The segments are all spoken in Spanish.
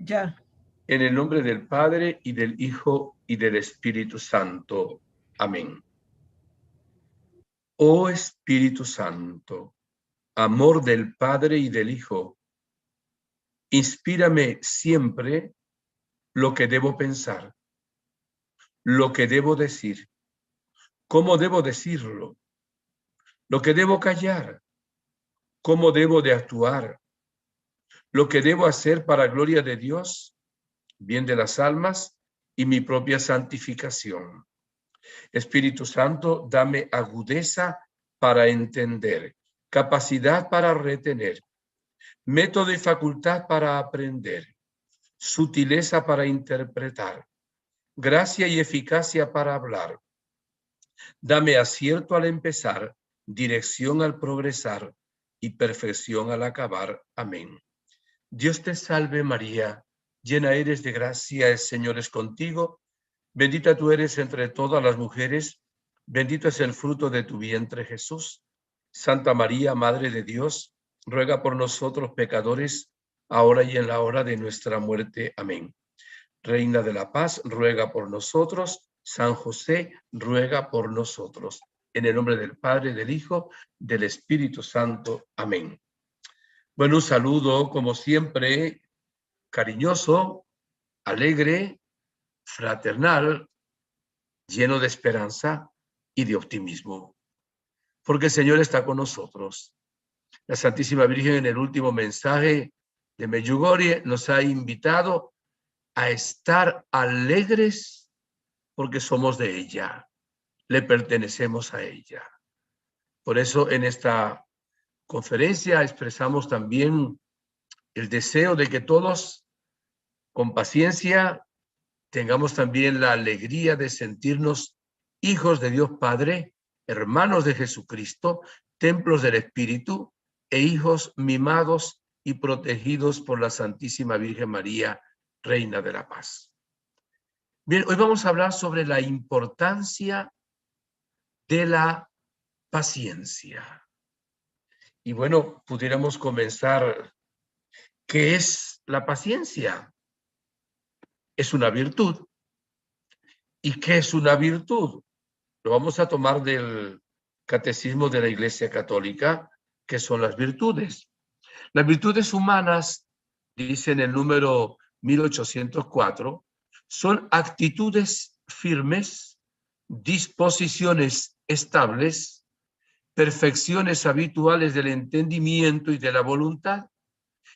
Ya. En el nombre del Padre, y del Hijo, y del Espíritu Santo. Amén. Oh Espíritu Santo, amor del Padre y del Hijo, inspírame siempre lo que debo pensar, lo que debo decir, cómo debo decirlo, lo que debo callar, cómo debo de actuar, lo que debo hacer para gloria de Dios, bien de las almas y mi propia santificación. Espíritu Santo, dame agudeza para entender, capacidad para retener, método y facultad para aprender, sutileza para interpretar, gracia y eficacia para hablar. Dame acierto al empezar, dirección al progresar y perfección al acabar. Amén. Dios te salve María, llena eres de gracia, el Señor es contigo. Bendita tú eres entre todas las mujeres, bendito es el fruto de tu vientre, Jesús. Santa María, Madre de Dios, ruega por nosotros pecadores, ahora y en la hora de nuestra muerte. Amén. Reina de la Paz, ruega por nosotros. San José, ruega por nosotros. En el nombre del Padre, del Hijo, del Espíritu Santo. Amén. Bueno, un saludo, como siempre, cariñoso, alegre, fraternal, lleno de esperanza y de optimismo, porque el Señor está con nosotros. La Santísima Virgen en el último mensaje de Medjugorje nos ha invitado a estar alegres porque somos de ella, le pertenecemos a ella. Por eso en esta conferencia expresamos también el deseo de que todos con paciencia tengamos también la alegría de sentirnos hijos de Dios Padre, hermanos de Jesucristo, templos del Espíritu e hijos mimados y protegidos por la Santísima Virgen María, Reina de la Paz. Bien, hoy vamos a hablar sobre la importancia de la paciencia. Y bueno, pudiéramos comenzar. ¿Qué es la paciencia? Es una virtud. ¿Y qué es una virtud? Lo vamos a tomar del Catecismo de la Iglesia Católica, que son las virtudes. Las virtudes humanas, dice en el número 1804, son actitudes firmes, disposiciones estables, perfecciones habituales del entendimiento y de la voluntad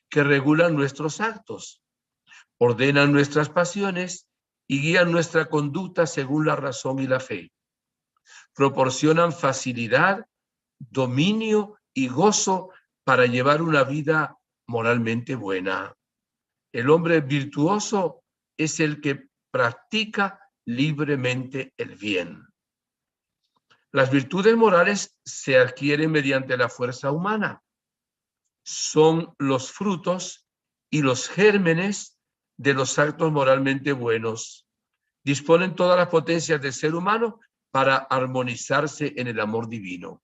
que regulan nuestros actos, ordenan nuestras pasiones y guían nuestra conducta según la razón y la fe. Proporcionan facilidad, dominio y gozo para llevar una vida moralmente buena. El hombre virtuoso es el que practica libremente el bien. Las virtudes morales se adquieren mediante la fuerza humana. Son los frutos y los gérmenes de los actos moralmente buenos. Disponen todas las potencias del ser humano para armonizarse en el amor divino.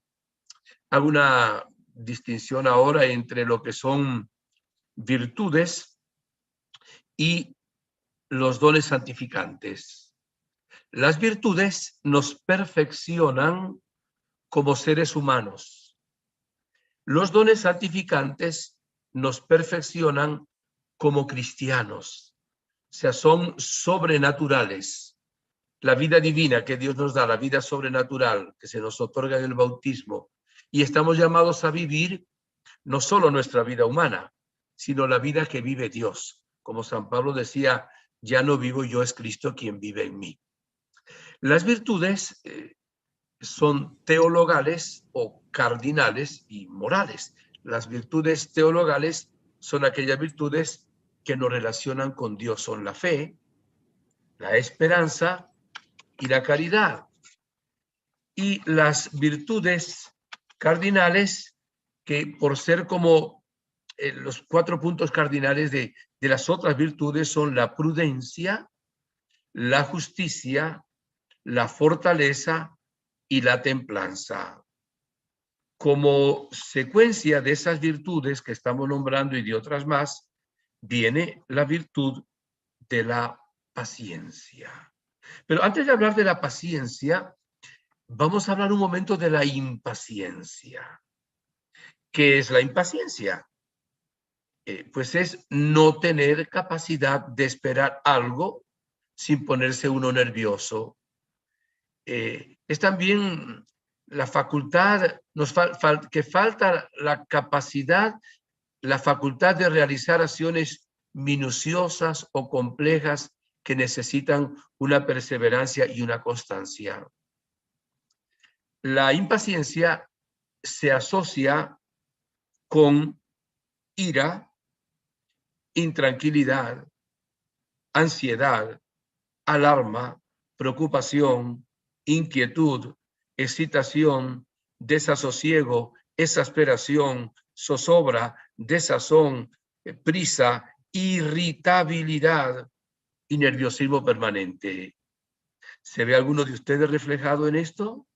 Hago una distinción ahora entre lo que son virtudes y los dones santificantes. Las virtudes nos perfeccionan como seres humanos. Los dones santificantes nos perfeccionan como cristianos. O sea, son sobrenaturales. La vida divina que Dios nos da, la vida sobrenatural que se nos otorga en el bautismo, y estamos llamados a vivir no solo nuestra vida humana, sino la vida que vive Dios. Como San Pablo decía, ya no vivo yo, es Cristo quien vive en mí. Las virtudes son teologales o cardinales y morales. Las virtudes teologales son aquellas virtudes que nos relacionan con Dios, son la fe, la esperanza y la caridad. Y las virtudes cardinales, que por ser como los 4 puntos cardinales de las otras virtudes, son la prudencia, la justicia, la fortaleza y la templanza. Como secuencia de esas virtudes que estamos nombrando y de otras más, viene la virtud de la paciencia. Pero antes de hablar de la paciencia, vamos a hablar un momento de la impaciencia. ¿Qué es la impaciencia? Pues es no tener capacidad de esperar algo sin ponerse uno nervioso. Es también la facultad, que falta la capacidad, la facultad de realizar acciones minuciosas o complejas que necesitan una perseverancia y una constancia. La impaciencia se asocia con ira, intranquilidad, ansiedad, alarma, preocupación, inquietud, excitación, desasosiego, exasperación, zozobra, desazón, prisa, irritabilidad y nerviosismo permanente. ¿Se ve alguno de ustedes reflejado en esto?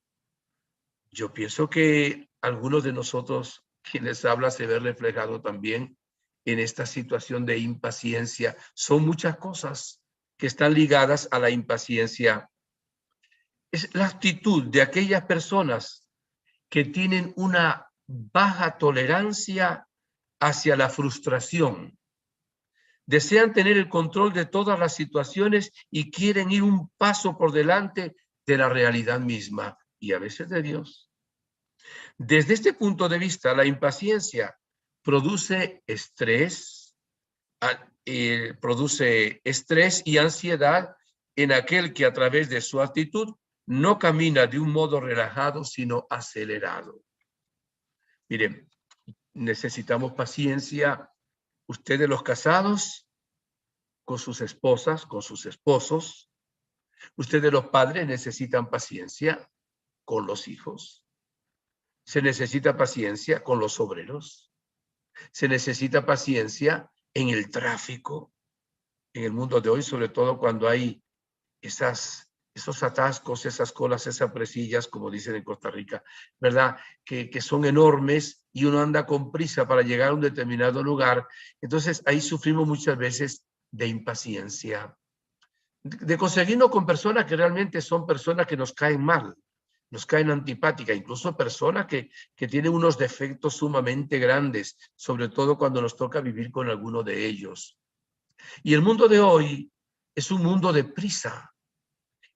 Yo pienso que algunos de nosotros, quienes habla, se ve reflejado también en esta situación de impaciencia. Son muchas cosas que están ligadas a la impaciencia. Es la actitud de aquellas personas que tienen una baja tolerancia hacia la frustración. Desean tener el control de todas las situaciones y quieren ir un paso por delante de la realidad misma y a veces de Dios. Desde este punto de vista, la impaciencia produce estrés y ansiedad en aquel que a través de su actitud no camina de un modo relajado, sino acelerado. Miren, necesitamos paciencia. Ustedes los casados, con sus esposas, con sus esposos. Ustedes los padres necesitan paciencia con los hijos. Se necesita paciencia con los obreros. Se necesita paciencia en el tráfico, en el mundo de hoy, sobre todo cuando hay esos atascos, esas colas, esas presillas, como dicen en Costa Rica, ¿verdad? Que son enormes y uno anda con prisa para llegar a un determinado lugar. Entonces ahí sufrimos muchas veces de impaciencia, de conseguirnos con personas que realmente son personas que nos caen mal, nos caen antipáticas, incluso personas que tienen unos defectos sumamente grandes, sobre todo cuando nos toca vivir con alguno de ellos. Y el mundo de hoy es un mundo de prisa,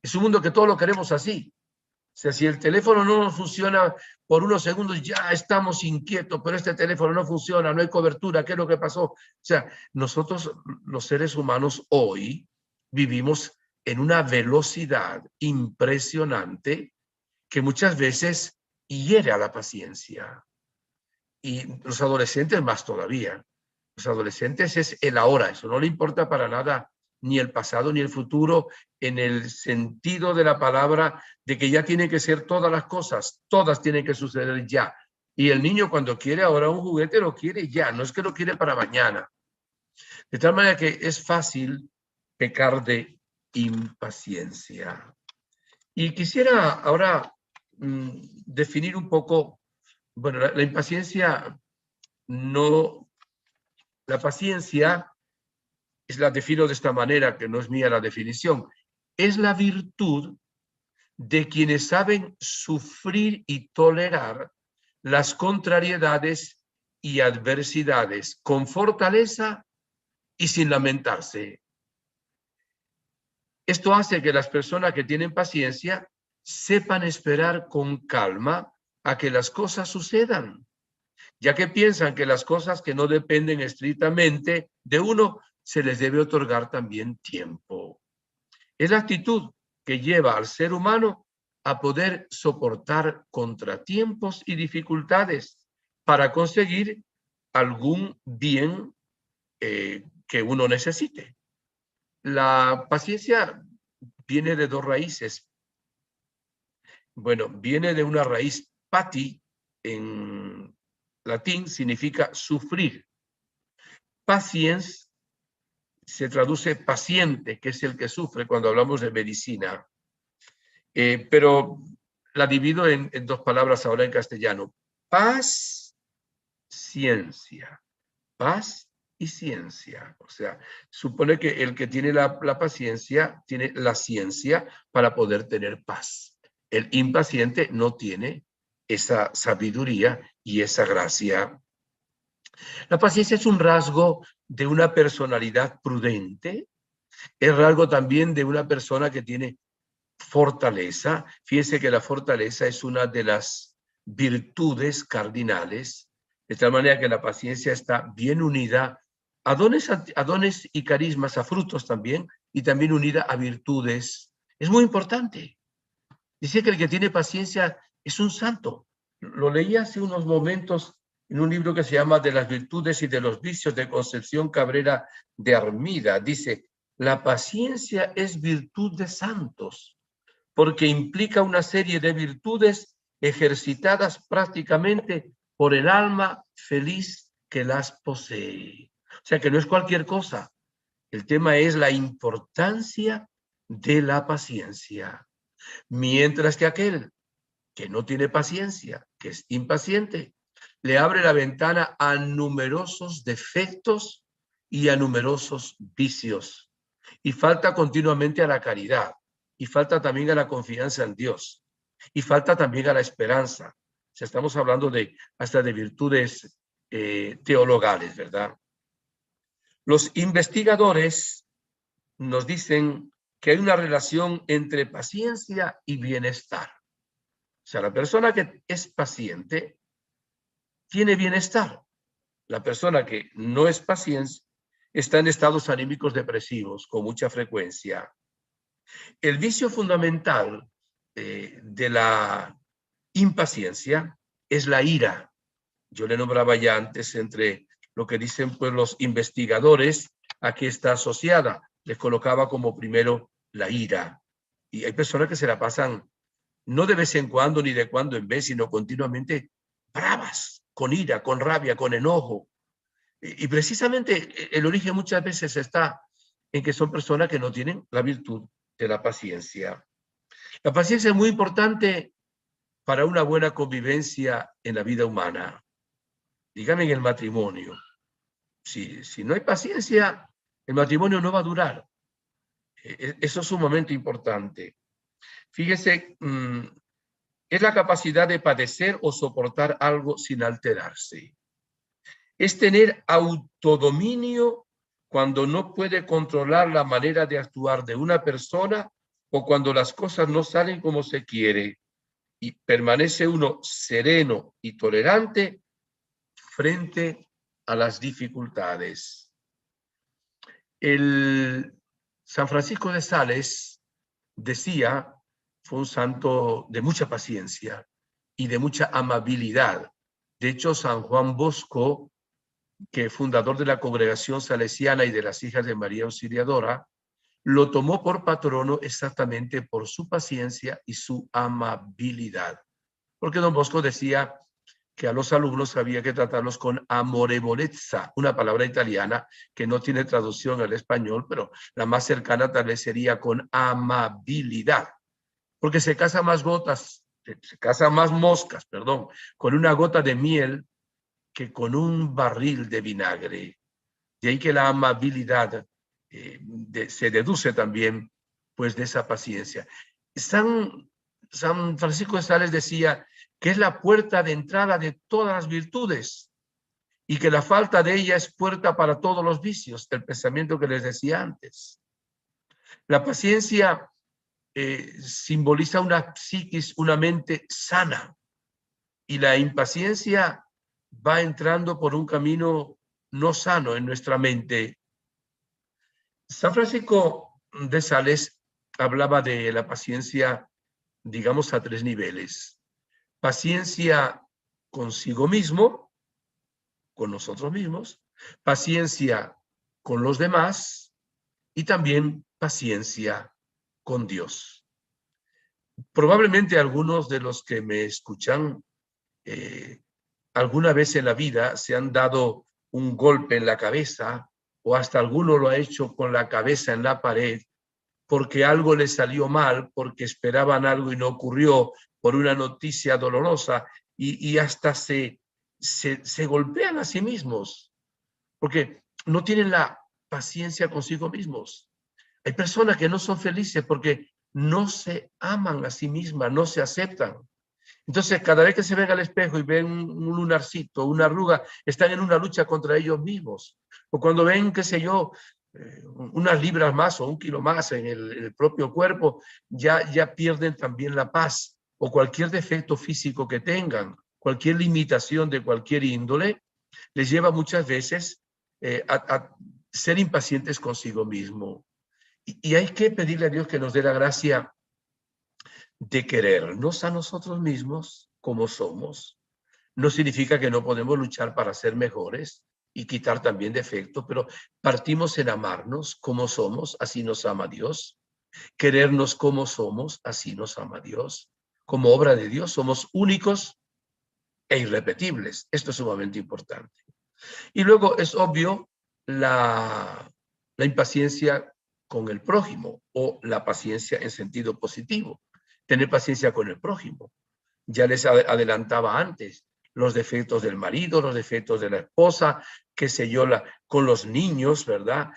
es un mundo que todo lo queremos así. O sea, si el teléfono no nos funciona por unos segundos, ya estamos inquietos, pero este teléfono no funciona, no hay cobertura, ¿qué es lo que pasó? O sea, nosotros, los seres humanos, hoy vivimos en una velocidad impresionante que muchas veces hiere a la paciencia. Y los adolescentes más todavía. Los adolescentes es el ahora, eso no le importa para nada ni el pasado ni el futuro, en el sentido de la palabra de que ya tienen que ser todas las cosas, todas tienen que suceder ya. Y el niño cuando quiere ahora un juguete lo quiere ya, no es que lo quiere para mañana. De tal manera que es fácil pecar de impaciencia. Y quisiera ahora definir un poco, bueno, la impaciencia no, la paciencia la defino de esta manera, que no es mía la definición, es la virtud de quienes saben sufrir y tolerar las contrariedades y adversidades con fortaleza y sin lamentarse. Esto hace que las personas que tienen paciencia sepan esperar con calma a que las cosas sucedan, ya que piensan que las cosas que no dependen estrictamente de uno se les debe otorgar también tiempo. Es la actitud que lleva al ser humano a poder soportar contratiempos y dificultades para conseguir algún bien que uno necesite. La paciencia viene de dos raíces. Bueno, viene de una raíz pati, en latín significa sufrir. Patience se traduce paciente, que es el que sufre cuando hablamos de medicina. Pero la divido en dos palabras ahora en castellano. Paz, ciencia. Paz y ciencia. O sea, supone que el que tiene la paciencia tiene la ciencia para poder tener paz. El impaciente no tiene esa sabiduría y esa gracia. La paciencia es un rasgo de una personalidad prudente, es rasgo también de una persona que tiene fortaleza. Fíjense que la fortaleza es una de las virtudes cardinales, de tal manera que la paciencia está bien unida a dones y carismas, a frutos también, y también unida a virtudes. Es muy importante. Dice que el que tiene paciencia es un santo. Lo leí hace unos momentos en un libro que se llama De las virtudes y de los vicios, de Concepción Cabrera de Armida. Dice, la paciencia es virtud de santos, porque implica una serie de virtudes ejercitadas prácticamente por el alma feliz que las posee. O sea que no es cualquier cosa. El tema es la importancia de la paciencia. Mientras que aquel que no tiene paciencia, que es impaciente, le abre la ventana a numerosos defectos y a numerosos vicios. Y falta continuamente a la caridad, y falta también a la confianza en Dios, y falta también a la esperanza. O sea, estamos hablando hasta de virtudes teologales, ¿verdad? Los investigadores nos dicen que hay una relación entre paciencia y bienestar. O sea, la persona que es paciente tiene bienestar. La persona que no es paciente está en estados anímicos depresivos con mucha frecuencia. El vicio fundamental de la impaciencia es la ira. Yo le nombraba ya antes entre lo que dicen pues los investigadores a qué está asociada. Les colocaba como primero la ira. Y hay personas que se la pasan no de vez en cuando ni de cuando en vez, sino continuamente bravas, con ira, con rabia, con enojo. Y precisamente el origen muchas veces está en que son personas que no tienen la virtud de la paciencia. La paciencia es muy importante para una buena convivencia en la vida humana. Dígame en el matrimonio. Si no hay paciencia, el matrimonio no va a durar. Eso es sumamente importante. Fíjese, es la capacidad de padecer o soportar algo sin alterarse. Es tener autodominio cuando no puede controlar la manera de actuar de una persona o cuando las cosas no salen como se quiere y permanece uno sereno y tolerante frente a las dificultades. El San Francisco de Sales decía, fue un santo de mucha paciencia y de mucha amabilidad. De hecho, San Juan Bosco, que fundador de la congregación salesiana y de las hijas de María Auxiliadora, lo tomó por patrono exactamente por su paciencia y su amabilidad. Porque don Bosco decía que a los alumnos había que tratarlos con amorevolezza, una palabra italiana que no tiene traducción al español, pero la más cercana tal vez sería con amabilidad, porque se casan más moscas, perdón, con una gota de miel que con un barril de vinagre. De ahí que la amabilidad se deduce también pues de esa paciencia. San Francisco de Sales decía que es la puerta de entrada de todas las virtudes y que la falta de ella es puerta para todos los vicios, el pensamiento que les decía antes. La paciencia simboliza una psiquis, una mente sana, y la impaciencia va entrando por un camino no sano en nuestra mente. San Francisco de Sales hablaba de la paciencia, digamos, a tres niveles. Paciencia consigo mismo, con nosotros mismos, paciencia con los demás y también paciencia con Dios. Probablemente algunos de los que me escuchan alguna vez en la vida se han dado un golpe en la cabeza o hasta alguno lo ha hecho con la cabeza en la pared porque algo le salió mal, porque esperaban algo y no ocurrió, por una noticia dolorosa y hasta se golpean a sí mismos. Porque no tienen la paciencia consigo mismos. Hay personas que no son felices porque no se aman a sí mismas, no se aceptan. Entonces, cada vez que se ven al espejo y ven un lunarcito, una arruga, están en una lucha contra ellos mismos. O cuando ven, qué sé yo, unas libras más o un kilo más en el propio cuerpo, ya pierden también la paz. O cualquier defecto físico que tengan, cualquier limitación de cualquier índole, les lleva muchas veces a ser impacientes consigo mismo. Y hay que pedirle a Dios que nos dé la gracia de querernos a nosotros mismos como somos. No significa que no podemos luchar para ser mejores y quitar también defectos, pero partimos en amarnos como somos, así nos ama Dios. Querernos como somos, así nos ama Dios. Como obra de Dios somos únicos e irrepetibles. Esto es sumamente importante. Y luego es obvio la impaciencia con el prójimo o la paciencia en sentido positivo. Tener paciencia con el prójimo. Ya les adelantaba antes los defectos del marido, los defectos de la esposa, qué sé yo, con los niños, ¿verdad?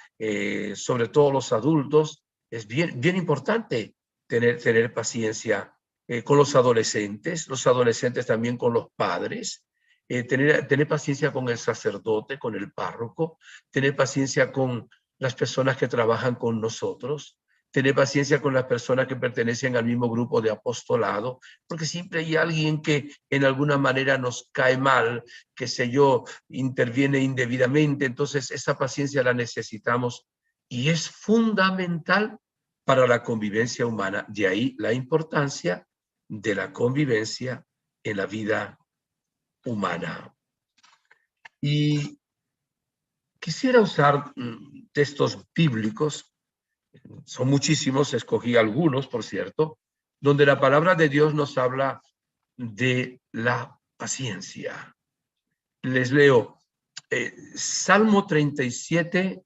Sobre todo los adultos. Es bien importante tener paciencia con los adolescentes también con los padres, tener paciencia con el sacerdote, con el párroco, tener paciencia con las personas que trabajan con nosotros, tener paciencia con las personas que pertenecen al mismo grupo de apostolado, porque siempre hay alguien que en alguna manera nos cae mal, que sé yo, interviene indebidamente, entonces esa paciencia la necesitamos y es fundamental para la convivencia humana. De ahí la importancia de la convivencia en la vida humana. Y quisiera usar textos bíblicos, son muchísimos, escogí algunos, por cierto, donde la palabra de Dios nos habla de la paciencia. Les leo Salmo 37,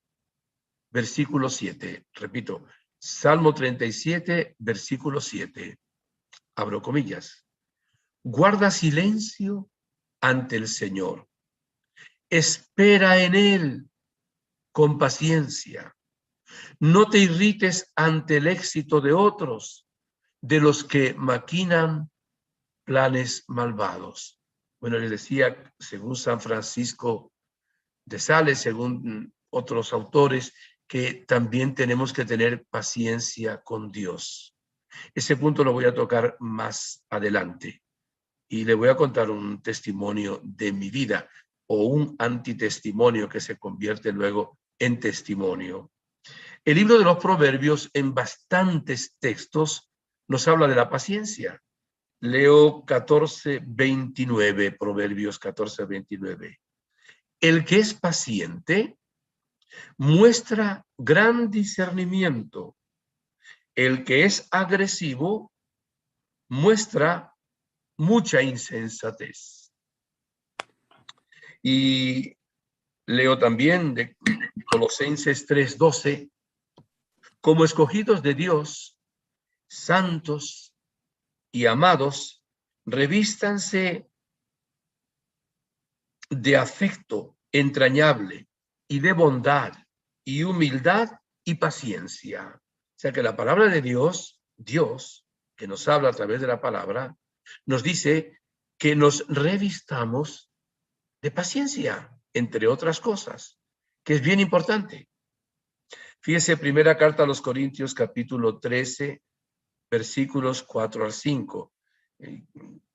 versículo 7. Repito, Salmo 37, versículo 7. Abro comillas. Guarda silencio ante el Señor. Espera en Él con paciencia. No te irrites ante el éxito de otros, de los que maquinan planes malvados. Bueno, les decía, según San Francisco de Sales, según otros autores, que también tenemos que tener paciencia con Dios. Ese punto lo voy a tocar más adelante y le voy a contar un testimonio de mi vida o un antitestimonio que se convierte luego en testimonio. El libro de los Proverbios en bastantes textos nos habla de la paciencia. Leo 14:29, Proverbios 14:29. El que es paciente muestra gran discernimiento. El que es agresivo muestra mucha insensatez. Y leo también de Colosenses 3:12, como escogidos de Dios, santos y amados, revístanse de afecto entrañable y de bondad y humildad y paciencia. O sea que la palabra de Dios, que nos habla a través de la palabra, nos dice que nos revistamos de paciencia, entre otras cosas, que es bien importante. Fíjese, primera carta a los Corintios, capítulo 13, versículos 4 al 5.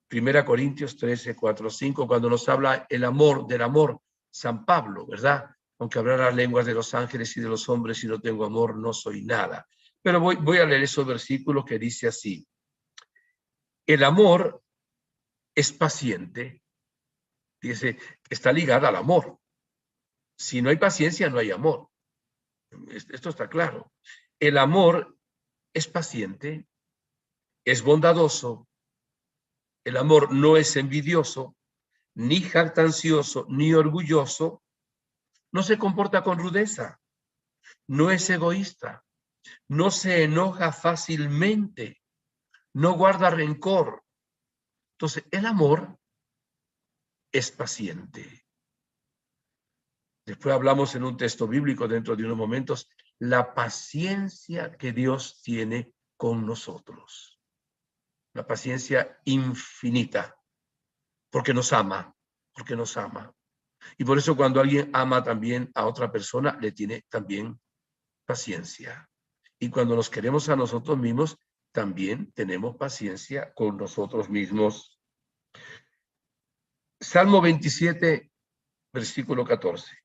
Primera Corintios 13, 4, 5, cuando nos habla del amor, San Pablo, ¿verdad? Aunque hablara las lenguas de los ángeles y de los hombres, si no tengo amor, no soy nada. Pero voy a leer esos versículos que dice así. El amor es paciente, dice, está ligada al amor. Si no hay paciencia, no hay amor. Esto está claro. El amor es paciente, es bondadoso. El amor no es envidioso, ni jactancioso, ni orgulloso. No se comporta con rudeza, no es egoísta, no se enoja fácilmente, no guarda rencor. Entonces, el amor es paciente. después hablamos en un texto bíblico dentro de unos momentos, la paciencia que Dios tiene con nosotros. La paciencia infinita, porque nos ama, porque nos ama. Y por eso cuando alguien ama también a otra persona, le tiene también paciencia. Y cuando nos queremos a nosotros mismos, también tenemos paciencia con nosotros mismos. Salmo 27, versículo 14.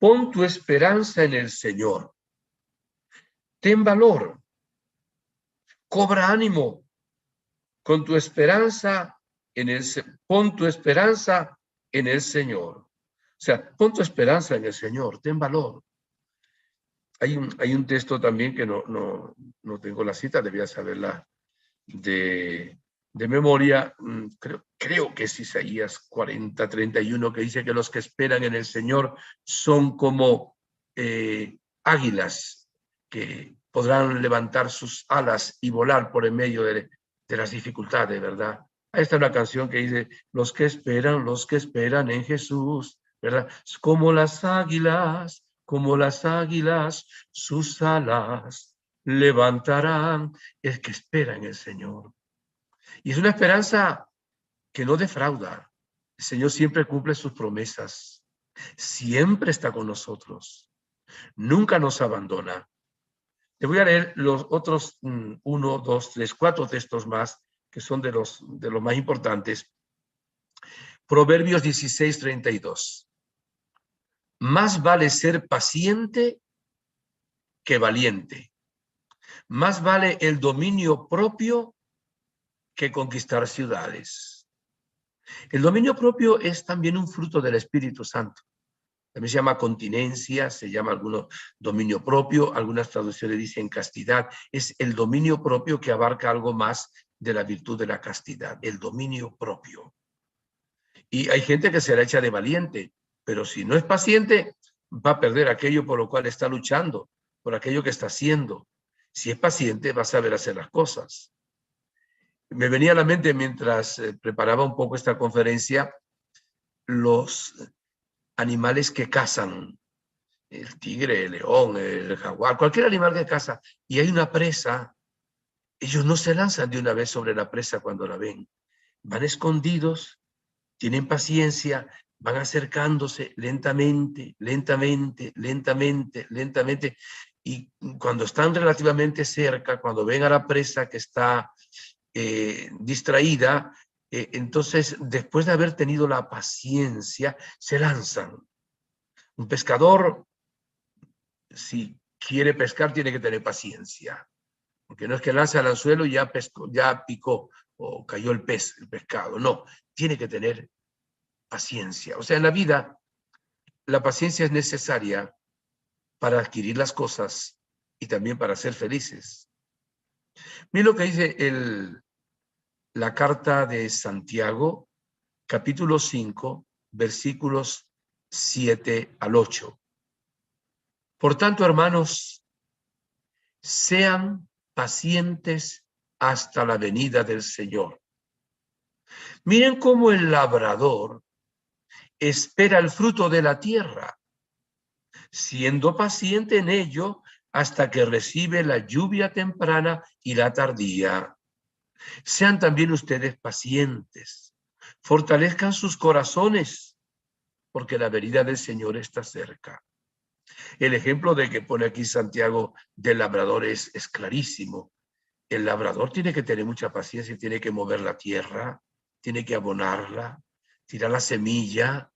Pon tu esperanza en el Señor. Ten valor. Cobra ánimo. Con tu esperanza pon tu esperanza en el Señor. O sea, pon tu esperanza en el Señor. Ten valor. Hay un texto también que no tengo la cita, debía saberla de memoria. Creo que es Isaías 40:31, que dice que los que esperan en el Señor son como águilas que podrán levantar sus alas y volar por en medio de las dificultades, ¿verdad? Ahí está una canción que dice, los que esperan en Jesús, ¿verdad? Como las águilas, sus alas levantarán. Es que espera en el Señor. Y es una esperanza que no defrauda. El Señor siempre cumple sus promesas. Siempre está con nosotros. Nunca nos abandona. Te voy a leer los otros 1, 2, 3, 4 textos más que son de los más importantes. Proverbios 16:32. Más vale ser paciente que valiente. Más vale el dominio propio que conquistar ciudades. El dominio propio es también un fruto del Espíritu Santo. También se llama continencia, se llama algunos dominio propio, algunas traducciones dicen castidad. Es el dominio propio que abarca algo más de la virtud de la castidad, el dominio propio. Y hay gente que se la echa de valiente, pero si no es paciente, va a perder aquello por lo cual está luchando, por aquello que está haciendo. Si es paciente, va a saber hacer las cosas. Me venía a la mente mientras preparaba un poco esta conferencia, los animales que cazan, el tigre, el león, el jaguar, cualquier animal que caza, y hay una presa, ellos no se lanzan de una vez sobre la presa cuando la ven. Van escondidos, tienen paciencia, van acercándose lentamente, lentamente, lentamente, lentamente, y cuando están relativamente cerca, cuando ven a la presa que está distraída, entonces después de haber tenido la paciencia, se lanzan. Un pescador, si quiere pescar, tiene que tener paciencia, porque no es que lanza el anzuelo y ya pescó, ya picó o cayó el pescado, no, tiene que tener paciencia. O sea, en la vida, la paciencia es necesaria para adquirir las cosas y también para ser felices. Mira lo que dice la carta de Santiago, capítulo 5, versículos 7 al 8. Por tanto, hermanos, sean pacientes hasta la venida del Señor. Miren cómo el labrador espera el fruto de la tierra, siendo paciente en ello hasta que recibe la lluvia temprana y la tardía. Sean también ustedes pacientes, fortalezcan sus corazones, porque la venida del Señor está cerca. El ejemplo de que pone aquí Santiago del labrador es clarísimo. El labrador tiene que tener mucha paciencia y tiene que mover la tierra, tiene que abonarla, tirar la semilla,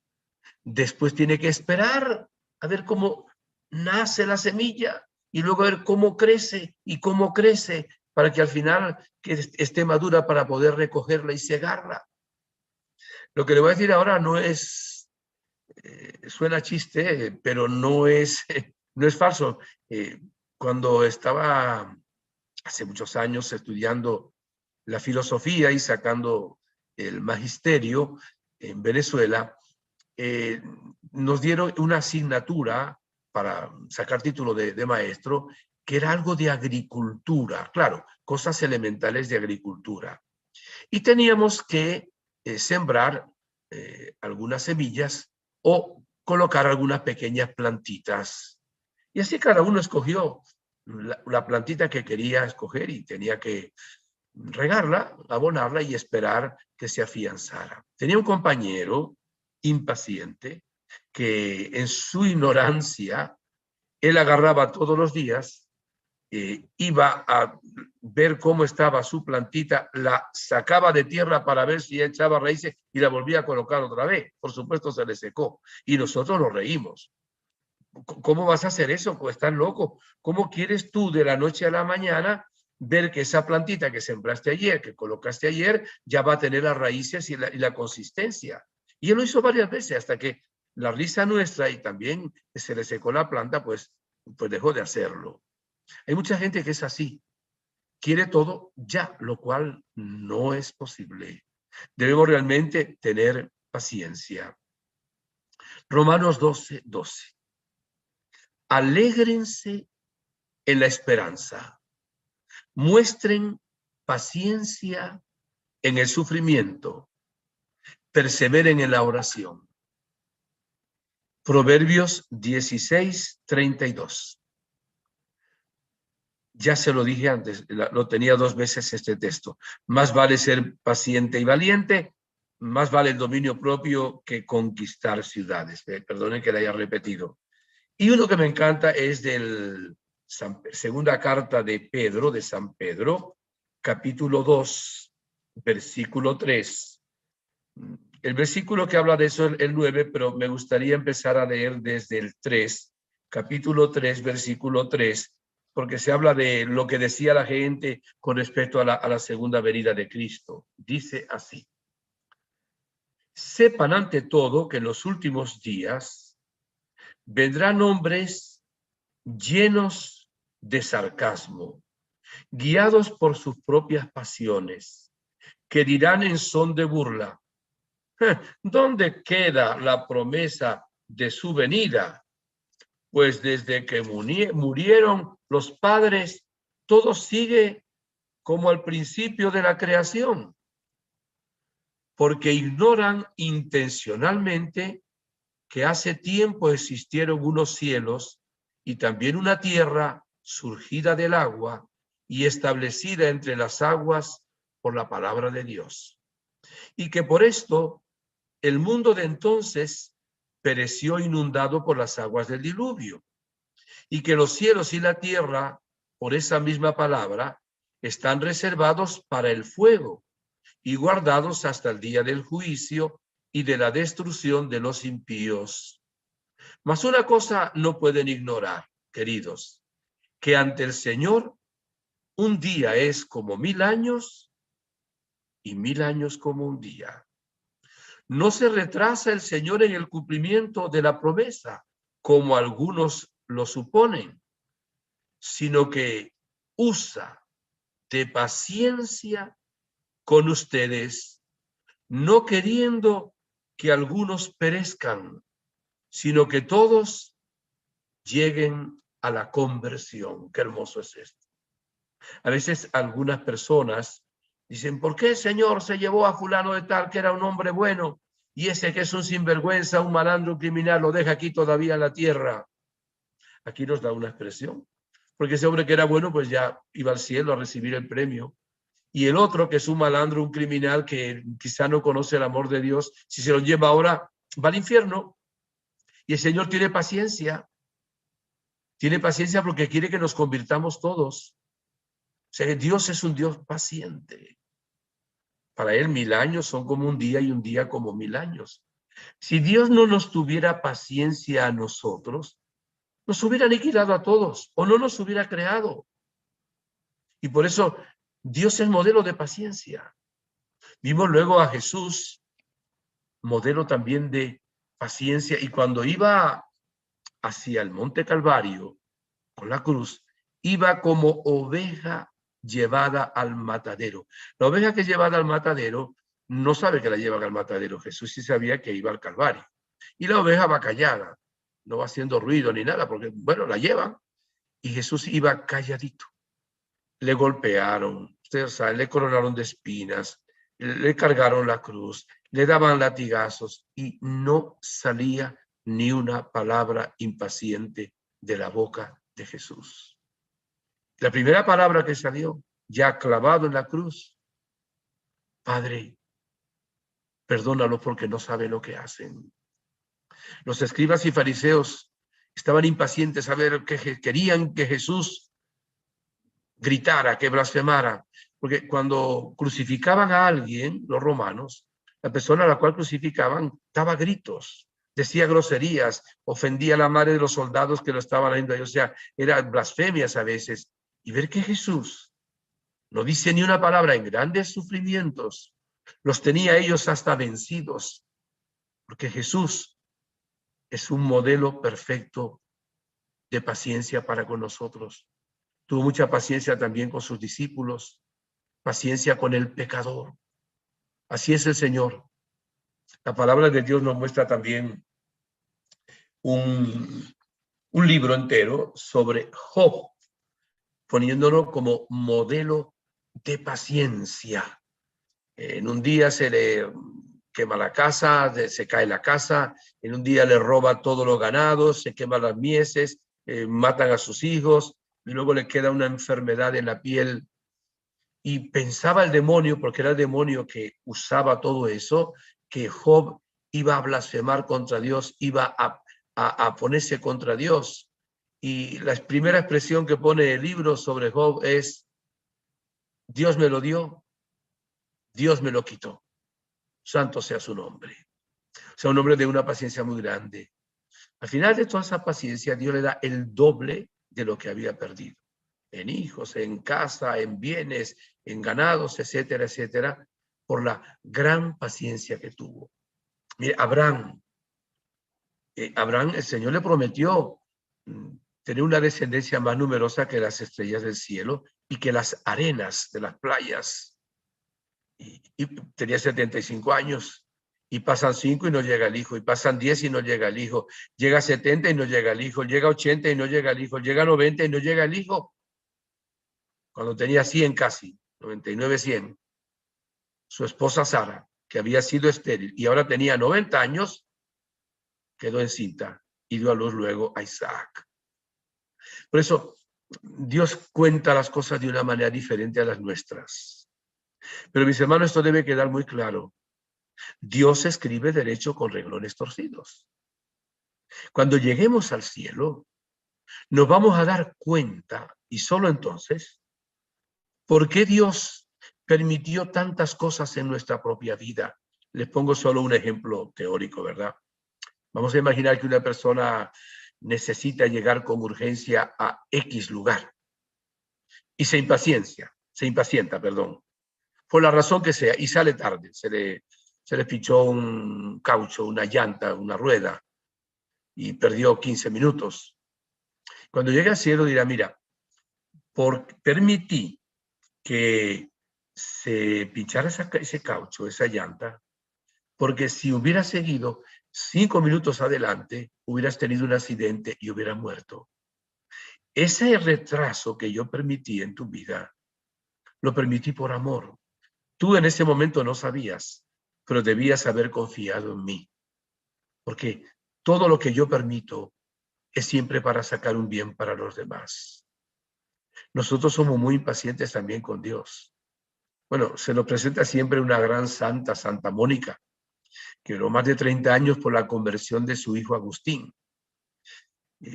después tiene que esperar a ver cómo nace la semilla y luego a ver cómo crece y cómo crece para que al final que esté madura para poder recogerla y cegarla. Lo que le voy a decir ahora no es, suena chiste, pero no es falso. Cuando estaba hace muchos años estudiando la filosofía y sacando el magisterio en Venezuela, nos dieron una asignatura para sacar título de maestro, que era algo de agricultura, claro, cosas elementales de agricultura. Y teníamos que sembrar algunas semillas o colocar algunas pequeñas plantitas. Y así cada uno escogió la plantita que quería escoger y tenía que regarla, abonarla y esperar que se afianzara. Tenía un compañero impaciente que en su ignorancia, él agarraba todos los días, iba a ver cómo estaba su plantita, la sacaba de tierra para ver si echaba raíces y la volvía a colocar otra vez. Por supuesto se le secó y nosotros nos reímos. ¿Cómo vas a hacer eso? Pues estás loco. ¿Cómo quieres tú de la noche a la mañana ver que esa plantita que sembraste ayer, que colocaste ayer, ya va a tener las raíces y la consistencia? Y él lo hizo varias veces hasta que la risa nuestra y también se le secó la planta, pues dejó de hacerlo. Hay mucha gente que es así. Quiere todo ya, lo cual no es posible. Debemos realmente tener paciencia. Romanos 12:12. Alégrense en la esperanza. Muestren paciencia en el sufrimiento. Perseveren en la oración. Proverbios 16:32. Ya se lo dije antes, lo tenía 2 veces este texto. Más vale ser paciente y valiente, más vale el dominio propio que conquistar ciudades. Perdonen que la haya repetido. Y uno que me encanta es del segunda carta de Pedro, de San Pedro, capítulo 2, versículo 3. El versículo que habla de eso es el 9, pero me gustaría empezar a leer desde el 3, capítulo 3, versículo 3, porque se habla de lo que decía la gente con respecto a la segunda venida de Cristo. Dice así: sepan ante todo que en los últimos días vendrán hombres llenos de sarcasmo, guiados por sus propias pasiones, que dirán en son de burla: ¿dónde queda la promesa de su venida? Pues desde que murieron los padres, todo sigue como al principio de la creación, porque ignoran intencionalmente que hace tiempo existieron unos cielos y también una tierra surgida del agua y establecida entre las aguas por la palabra de Dios. Y que por esto el mundo de entonces pereció inundado por las aguas del diluvio, y que los cielos y la tierra, por esa misma palabra, están reservados para el fuego y guardados hasta el día del juicio y de la destrucción de los impíos. Mas una cosa no pueden ignorar, queridos, que ante el Señor un día es como 1000 años y 1000 años como un día. No se retrasa el Señor en el cumplimiento de la promesa, como algunos lo suponen, sino que usa de paciencia con ustedes, no queriendo que algunos perezcan, sino que todos lleguen a la conversión. Qué hermoso es esto. A veces algunas personas dicen: ¿por qué el Señor se llevó a fulano de tal, que era un hombre bueno, y ese que es un sinvergüenza, un malandro, un criminal, lo deja aquí todavía en la tierra? Aquí nos da una expresión, porque ese hombre que era bueno, pues ya iba al cielo a recibir el premio. Y el otro, que es un malandro, un criminal, que quizá no conoce el amor de Dios, si se lo lleva ahora, va al infierno. Y el Señor tiene paciencia porque quiere que nos convirtamos todos. O sea, que Dios es un Dios paciente. Para Él 1000 años son como un día y un día como 1000 años. Si Dios no nos tuviera paciencia a nosotros, nos hubiera aniquilado a todos o no nos hubiera creado. Y por eso Dios es modelo de paciencia. Vimos luego a Jesús, modelo también de paciencia, y cuando iba hacia el Monte Calvario con la cruz, iba como oveja llevada al matadero. La oveja que es llevada al matadero no sabe que la llevan al matadero. Jesús sí sabía que iba al Calvario. Y la oveja va callada, no va haciendo ruido ni nada, porque, bueno, la llevan. Y Jesús iba calladito. Le golpearon, ustedes saben, le coronaron de espinas, le cargaron la cruz, le daban latigazos y no salía ni una palabra impaciente de la boca de Jesús. La primera palabra que salió, ya clavado en la cruz: Padre, perdónalo porque no sabe lo que hacen. Los escribas y fariseos estaban impacientes a ver que querían que Jesús gritara, que blasfemara, porque cuando crucificaban a alguien, los romanos, la persona a la cual crucificaban daba gritos, decía groserías, ofendía a la madre de los soldados que lo estaban haciendo ahí, o sea, eran blasfemias a veces. Y ver que Jesús no dice ni una palabra en grandes sufrimientos, los tenía ellos hasta vencidos, porque Jesús es un modelo perfecto de paciencia para con nosotros. Tuvo mucha paciencia también con sus discípulos, paciencia con el pecador. Así es el Señor. La palabra de Dios nos muestra también un libro entero sobre Job, poniéndolo como modelo de paciencia. En un día se le quema la casa, se cae la casa, en un día le roba todos los ganados, se queman las mieses, matan a sus hijos, y luego le queda una enfermedad en la piel. Y pensaba el demonio, porque era el demonio que usaba todo eso, que Job iba a blasfemar contra Dios, iba a ponerse contra Dios. Y la primera expresión que pone el libro sobre Job es: Dios me lo dio, Dios me lo quitó. Santo sea su nombre. O sea, un hombre de una paciencia muy grande. Al final de toda esa paciencia, Dios le da el doble de lo que había perdido. En hijos, en casa, en bienes, en ganados, etcétera, etcétera, por la gran paciencia que tuvo. Mire, Abraham, el Señor le prometió tener una descendencia más numerosa que las estrellas del cielo y que las arenas de las playas. Y tenía 75 años, y pasan 5 y no llega el hijo, y pasan 10 y no llega el hijo, llega 70 y no llega el hijo, llega 80 y no llega el hijo, llega 90 y no llega el hijo. Cuando tenía 100 casi, 99, 100, su esposa Sara, que había sido estéril y ahora tenía 90 años, quedó encinta y dio a luz luego a Isaac. Por eso, Dios cuenta las cosas de una manera diferente a las nuestras. Pero mis hermanos, esto debe quedar muy claro. Dios escribe derecho con renglones torcidos. Cuando lleguemos al cielo, nos vamos a dar cuenta, y solo entonces, por qué Dios permitió tantas cosas en nuestra propia vida. Les pongo solo un ejemplo teórico, ¿verdad? Vamos a imaginar que una persona necesita llegar con urgencia a X lugar y se impacienta, por la razón que sea, y sale tarde, se le pichó un caucho, una llanta, una rueda, y perdió 15 minutos. Cuando llegue al cielo dirá: mira, permití que se pinchara ese caucho, esa llanta, porque si hubiera seguido 5 minutos adelante, hubieras tenido un accidente y hubieras muerto. Ese retraso que yo permití en tu vida, lo permití por amor. Tú en ese momento no sabías, pero debías haber confiado en mí, porque todo lo que yo permito es siempre para sacar un bien para los demás. Nosotros somos muy impacientes también con Dios. Bueno, se nos presenta siempre una gran santa, Santa Mónica, que duró más de 30 años por la conversión de su hijo Agustín.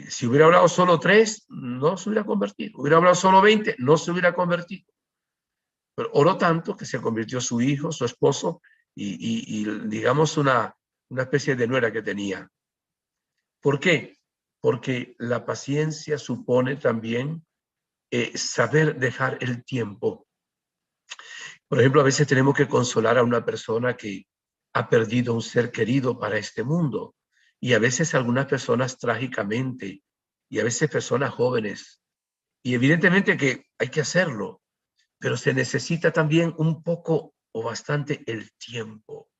Si hubiera hablado solo 3, no se hubiera convertido. Hubiera hablado solo 20, no se hubiera convertido. Pero oró tanto que se convirtió su hijo, su esposo, y digamos una especie de nuera que tenía. ¿Por qué? Porque la paciencia supone también saber dejar el tiempo. Por ejemplo, a veces tenemos que consolar a una persona que ha perdido un ser querido para este mundo, y a veces algunas personas trágicamente, y a veces personas jóvenes, y evidentemente que hay que hacerlo, pero se necesita también un poco o bastante el tiempo.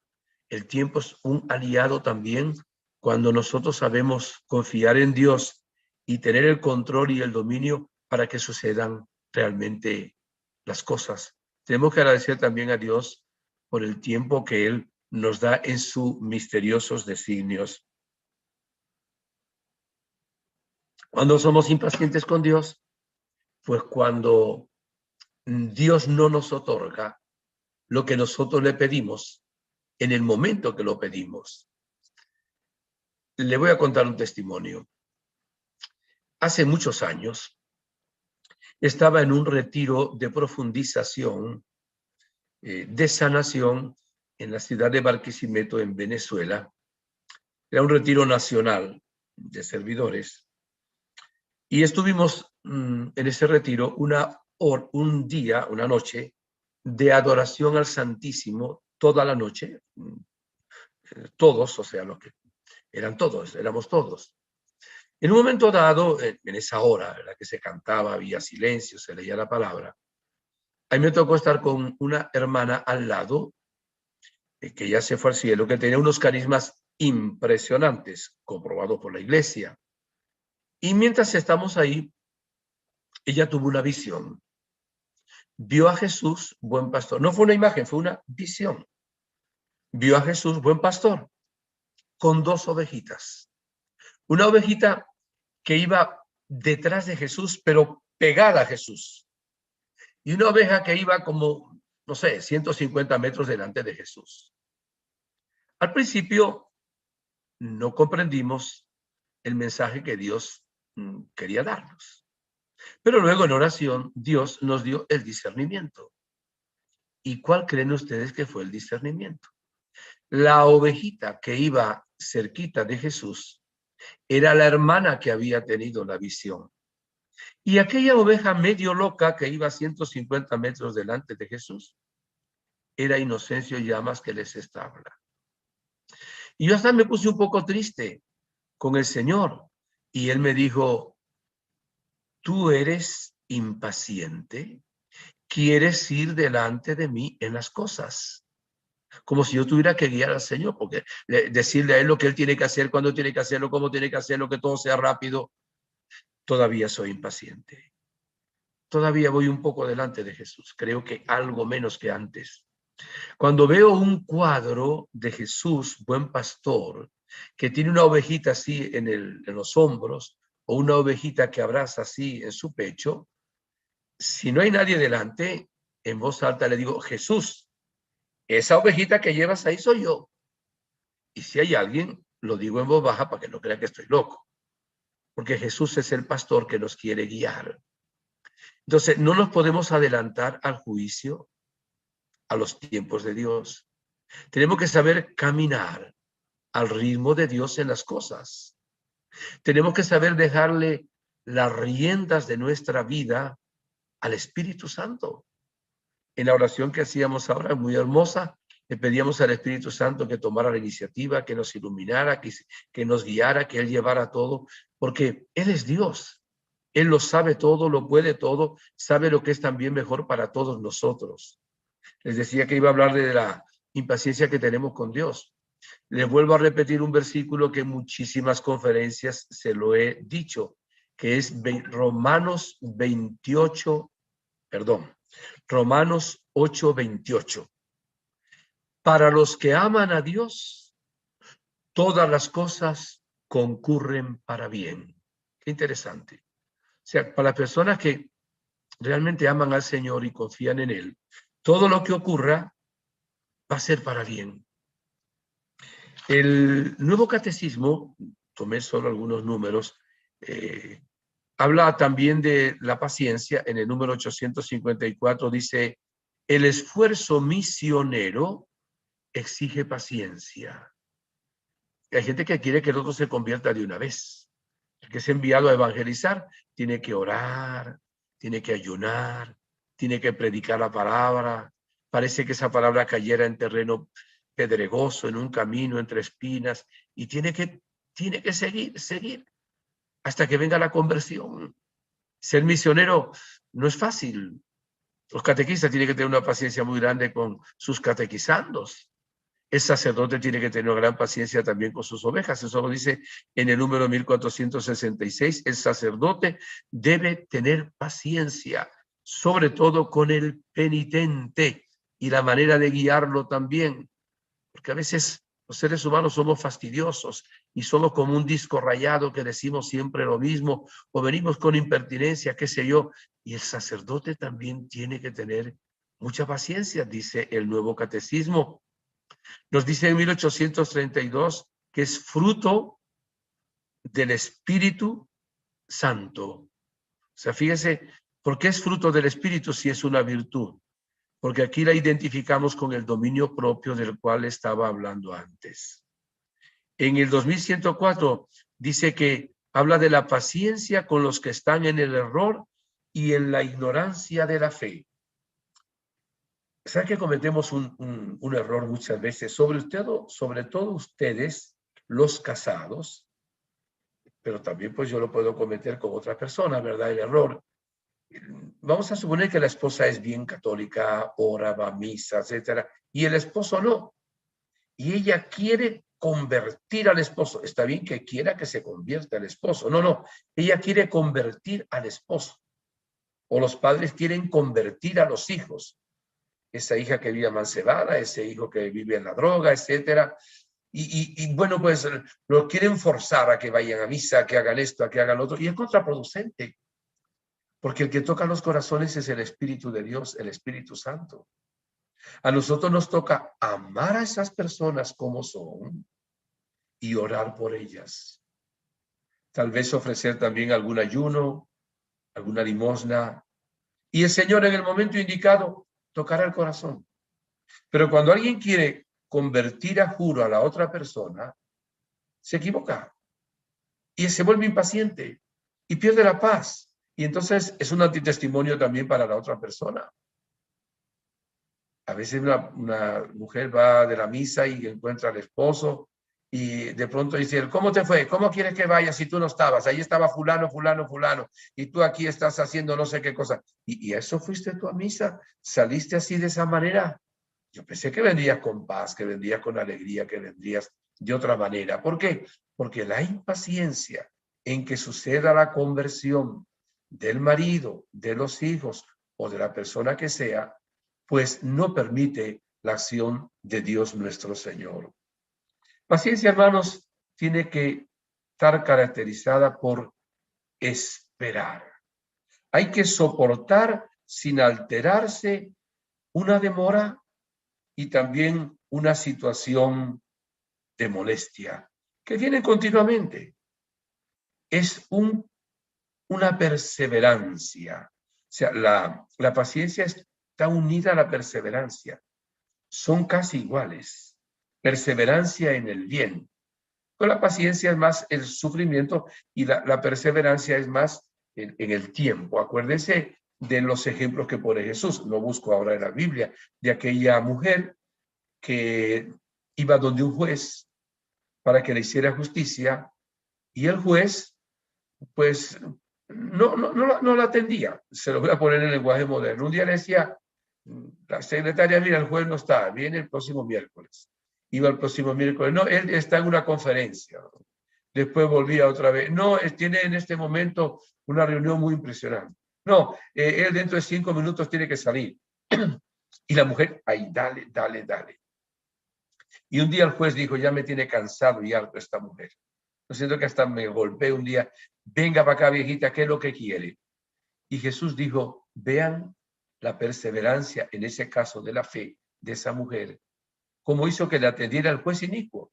El tiempo es un aliado también cuando nosotros sabemos confiar en Dios y tener el control y el dominio para que sucedan realmente las cosas. Tenemos que agradecer también a Dios por el tiempo que Él nos da en sus misteriosos designios. Cuando somos impacientes con Dios, pues cuando Dios no nos otorga lo que nosotros le pedimos en el momento que lo pedimos. Le voy a contar un testimonio. Hace muchos años estaba en un retiro de profundización, de sanación en la ciudad de Barquisimeto, en Venezuela. Era un retiro nacional de servidores. Y estuvimos en ese retiro un día, una noche, de adoración al Santísimo toda la noche. Todos, o sea, los que eran todos, éramos todos. En un momento dado, en esa hora en la que se cantaba, había silencio, se leía la palabra, a mí me tocó estar con una hermana al lado, que ya se fue al cielo, que tenía unos carismas impresionantes, comprobados por la iglesia. Y mientras estamos ahí, ella tuvo una visión. Vio a Jesús, buen pastor. No fue una imagen, fue una visión. Vio a Jesús, buen pastor, con dos ovejitas. Una ovejita que iba detrás de Jesús, pero pegada a Jesús. Y una oveja que iba como, no sé, 150 metros delante de Jesús. Al principio no comprendimos el mensaje que Dios quería darnos. Pero luego en oración Dios nos dio el discernimiento. ¿Y cuál creen ustedes que fue el discernimiento? La ovejita que iba cerquita de Jesús era la hermana que había tenido la visión. Y aquella oveja medio loca que iba a 150 metros delante de Jesús era Inocencio Llamas, que les establa. Y yo hasta me puse un poco triste con el Señor. Y él me dijo, tú eres impaciente, quieres ir delante de mí en las cosas. Como si yo tuviera que guiar al Señor, porque decirle a él lo que él tiene que hacer, cuándo tiene que hacerlo, cómo tiene que hacerlo, que todo sea rápido. Todavía soy impaciente. Todavía voy un poco delante de Jesús. Creo que algo menos que antes. Cuando veo un cuadro de Jesús, buen pastor, que tiene una ovejita así en los hombros, o una ovejita que abraza así en su pecho, si no hay nadie delante, en voz alta le digo, Jesús, esa ovejita que llevas ahí soy yo. Y si hay alguien, lo digo en voz baja para que no crea que estoy loco. Porque Jesús es el pastor que nos quiere guiar. Entonces, no nos podemos adelantar al juicio, a los tiempos de Dios. Tenemos que saber caminar al ritmo de Dios en las cosas. Tenemos que saber dejarle las riendas de nuestra vida al Espíritu Santo. En la oración que hacíamos ahora, muy hermosa, le pedíamos al Espíritu Santo que tomara la iniciativa, que nos iluminara, que nos guiara, que Él llevara todo, porque Él es Dios. Él lo sabe todo, lo puede todo, sabe lo que es también mejor para todos nosotros. Les decía que iba a hablar de la impaciencia que tenemos con Dios. Les vuelvo a repetir un versículo que en muchísimas conferencias se lo he dicho, que es Romanos 8:28. Para los que aman a Dios, todas las cosas concurren para bien. Qué interesante. O sea, para las personas que realmente aman al Señor y confían en Él, todo lo que ocurra va a ser para bien. El Nuevo Catecismo, tomé solo algunos números, habla también de la paciencia. En el número 854 dice, el esfuerzo misionero exige paciencia. Hay gente que quiere que el otro se convierta de una vez. El que es enviado a evangelizar tiene que orar, tiene que ayunar, tiene que predicar la palabra. Parece que esa palabra cayera en terreno pedregoso, en un camino entre espinas, y tiene que seguir hasta que venga la conversión. Ser misionero no es fácil. Los catequistas tienen que tener una paciencia muy grande con sus catequizandos. El sacerdote tiene que tener una gran paciencia también con sus ovejas. Eso lo dice en el número 1466. El sacerdote debe tener paciencia, sobre todo con el penitente, y la manera de guiarlo también. Porque a veces Los seres humanos somos fastidiosos y somos como un disco rayado que decimos siempre lo mismo o venimos con impertinencia, qué sé yo. Y el sacerdote también tiene que tener mucha paciencia, dice el Nuevo Catecismo. Nos dice en 1832 que es fruto del Espíritu Santo. O sea, fíjese, ¿por qué es fruto del Espíritu si es una virtud? Porque aquí la identificamos con el dominio propio del cual estaba hablando antes. En el 2104 dice que habla de la paciencia con los que están en el error y en la ignorancia de la fe. ¿Sabe que cometemos un error muchas veces? Sobre todo ustedes, los casados, pero también pues yo lo puedo cometer con otra persona, ¿verdad? El error. Vamos a suponer que la esposa es bien católica, ora, va a misa, etcétera, y el esposo no. Y ella quiere convertir al esposo. Está bien que quiera que se convierta el esposo. No, no. Ella quiere convertir al esposo. O los padres quieren convertir a los hijos. Esa hija que vive amancebada, ese hijo que vive en la droga, etcétera. Y bueno, pues lo quieren forzar a que vayan a misa, a que hagan esto, a que hagan lo otro. Y es contraproducente. Porque el que toca los corazones es el Espíritu de Dios, el Espíritu Santo. A nosotros nos toca amar a esas personas como son y orar por ellas. Tal vez ofrecer también algún ayuno, alguna limosna. Y el Señor en el momento indicado tocará el corazón. Pero cuando alguien quiere convertir a juro a la otra persona, se equivoca y se vuelve impaciente y pierde la paz. Y entonces es un antitestimonio también para la otra persona. A veces una mujer va de la misa y encuentra al esposo y de pronto dice, ¿cómo te fue? ¿Cómo quieres que vaya si tú no estabas? Ahí estaba fulano, fulano, fulano, y tú aquí estás haciendo no sé qué cosa. ¿Y eso fuiste tú a misa? ¿Saliste así de esa manera? Yo pensé que vendrías con paz, que vendrías con alegría, que vendrías de otra manera. ¿Por qué? Porque la impaciencia en que suceda la conversión del marido, de los hijos o de la persona que sea, pues no permite la acción de Dios nuestro Señor. Paciencia, hermanos, tiene que estar caracterizada por esperar. Hay que soportar sin alterarse una demora y también una situación de molestia que viene continuamente. Es una perseverancia. O sea, la paciencia está unida a la perseverancia. Son casi iguales. Perseverancia en el bien. Pero la paciencia es más el sufrimiento y la perseverancia es más en el tiempo. Acuérdense de los ejemplos que pone Jesús. No busco ahora en la Biblia, de aquella mujer que iba donde un juez para que le hiciera justicia y el juez, pues, no la atendía. Se lo voy a poner en el lenguaje moderno. Un día le decía, la secretaria, mira, el juez no está, viene el próximo miércoles. Iba el próximo miércoles. No, él está en una conferencia. Después volvía otra vez. No, él tiene en este momento una reunión muy impresionante. No, él dentro de 5 minutos tiene que salir. Y la mujer, ahí, dale, dale, dale. Y un día el juez dijo, ya me tiene cansado y harto esta mujer. Lo siento que hasta me golpeé un día. Venga para acá, viejita, ¿qué es lo que quiere? Y Jesús dijo, vean la perseverancia en ese caso de la fe de esa mujer, como hizo que le atendiera el juez inicuo.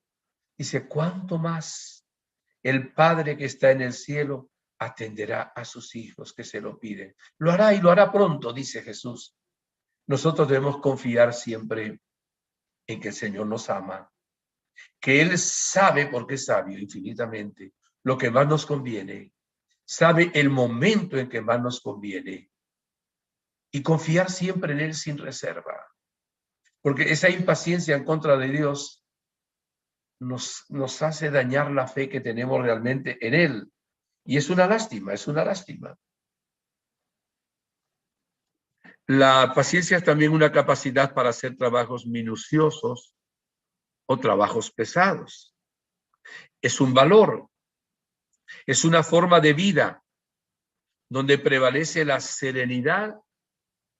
Dice, ¿cuánto más el Padre que está en el cielo atenderá a sus hijos que se lo piden? Lo hará y lo hará pronto, dice Jesús. Nosotros debemos confiar siempre en que el Señor nos ama, que Él sabe, porque es sabio infinitamente, lo que más nos conviene, sabe el momento en que más nos conviene, y confiar siempre en Él sin reserva, porque esa impaciencia en contra de Dios nos hace dañar la fe que tenemos realmente en Él, y es una lástima, es una lástima. La paciencia es también una capacidad para hacer trabajos minuciosos o trabajos pesados. Es un valor, es una forma de vida donde prevalece la serenidad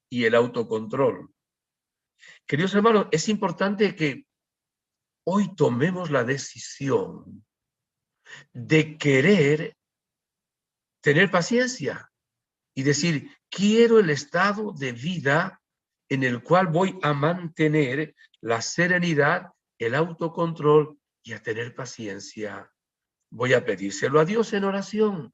y el autocontrol. Queridos hermanos, es importante que hoy tomemos la decisión de querer tener paciencia y decir, quiero el estado de vida en el cual voy a mantener la serenidad, el autocontrol y a tener paciencia. Voy a pedírselo a Dios en oración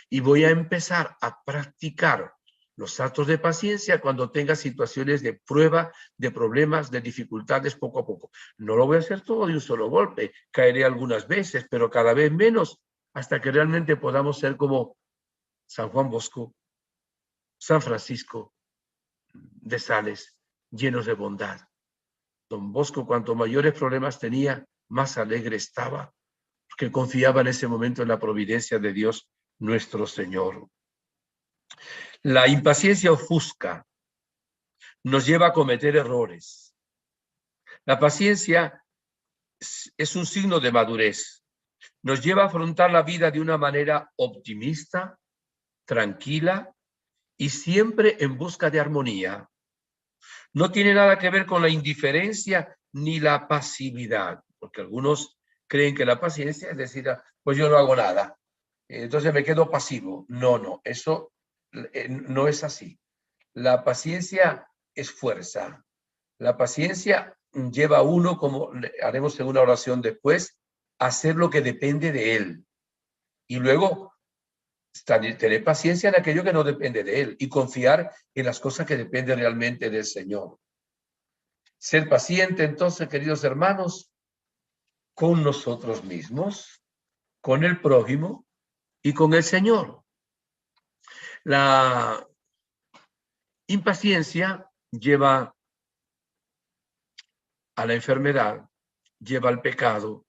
y voy a empezar a practicar los actos de paciencia cuando tenga situaciones de prueba, de problemas, de dificultades poco a poco. No lo voy a hacer todo de un solo golpe, caeré algunas veces, pero cada vez menos, hasta que realmente podamos ser como San Juan Bosco, San Francisco de Sales, llenos de bondad. Don Bosco, cuanto mayores problemas tenía, más alegre estaba, porque confiaba en ese momento en la providencia de Dios nuestro Señor. La impaciencia ofusca, nos lleva a cometer errores. La paciencia es un signo de madurez. Nos lleva a afrontar la vida de una manera optimista, tranquila y siempre en busca de armonía. No tiene nada que ver con la indiferencia ni la pasividad, porque algunos creen que la paciencia es decir, pues yo no hago nada, entonces me quedo pasivo. No, eso no es así. La paciencia es fuerza. La paciencia lleva a uno, como haremos en una oración después, a hacer lo que depende de él. Y luego tener paciencia en aquello que no depende de él y confiar en las cosas que dependen realmente del Señor. Ser paciente, entonces, queridos hermanos, con nosotros mismos, con el prójimo y con el Señor. La impaciencia lleva a la enfermedad, lleva al pecado.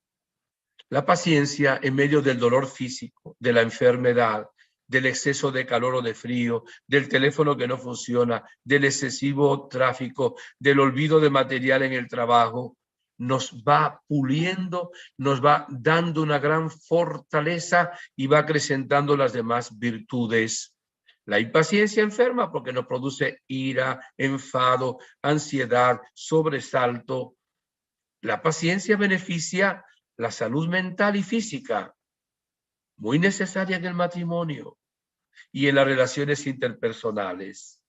La paciencia en medio del dolor físico, de la enfermedad, del exceso de calor o de frío, del teléfono que no funciona, del excesivo tráfico, del olvido de material en el trabajo, nos va puliendo, nos va dando una gran fortaleza y va acrecentando las demás virtudes. La impaciencia enferma porque nos produce ira, enfado, ansiedad, sobresalto. La paciencia beneficia la salud mental y física, muy necesaria en el matrimonio y en las relaciones interpersonales.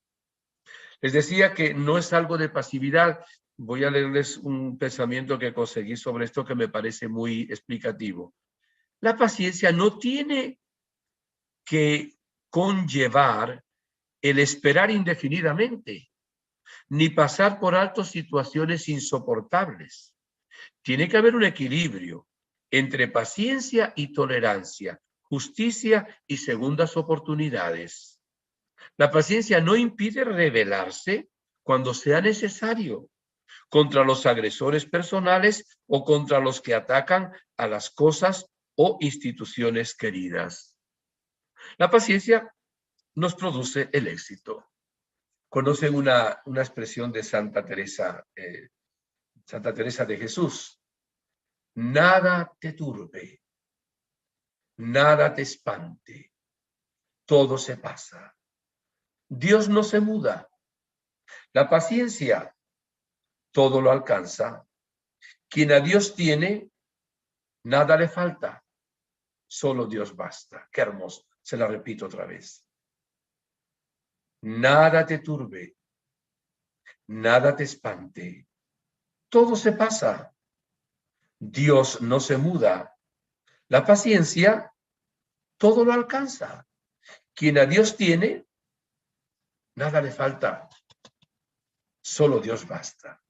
Les decía que no es algo de pasividad. Voy a leerles un pensamiento que conseguí sobre esto que me parece muy explicativo. La paciencia no tiene que conllevar el esperar indefinidamente, ni pasar por alto situaciones insoportables. Tiene que haber un equilibrio entre paciencia y tolerancia, justicia y segundas oportunidades. La paciencia no impide rebelarse cuando sea necesario contra los agresores personales o contra los que atacan a las cosas o instituciones queridas. La paciencia nos produce el éxito. Conocen una expresión de Santa Teresa de Jesús. Nada te turbe, nada te espante, todo se pasa. Dios no se muda. La paciencia todo lo alcanza. Quien a Dios tiene, nada le falta. Solo Dios basta. Qué hermoso. Se la repito otra vez. Nada te turbe, nada te espante. Todo se pasa. Dios no se muda. La paciencia todo lo alcanza. Quien a Dios tiene, nada le falta. Solo Dios basta.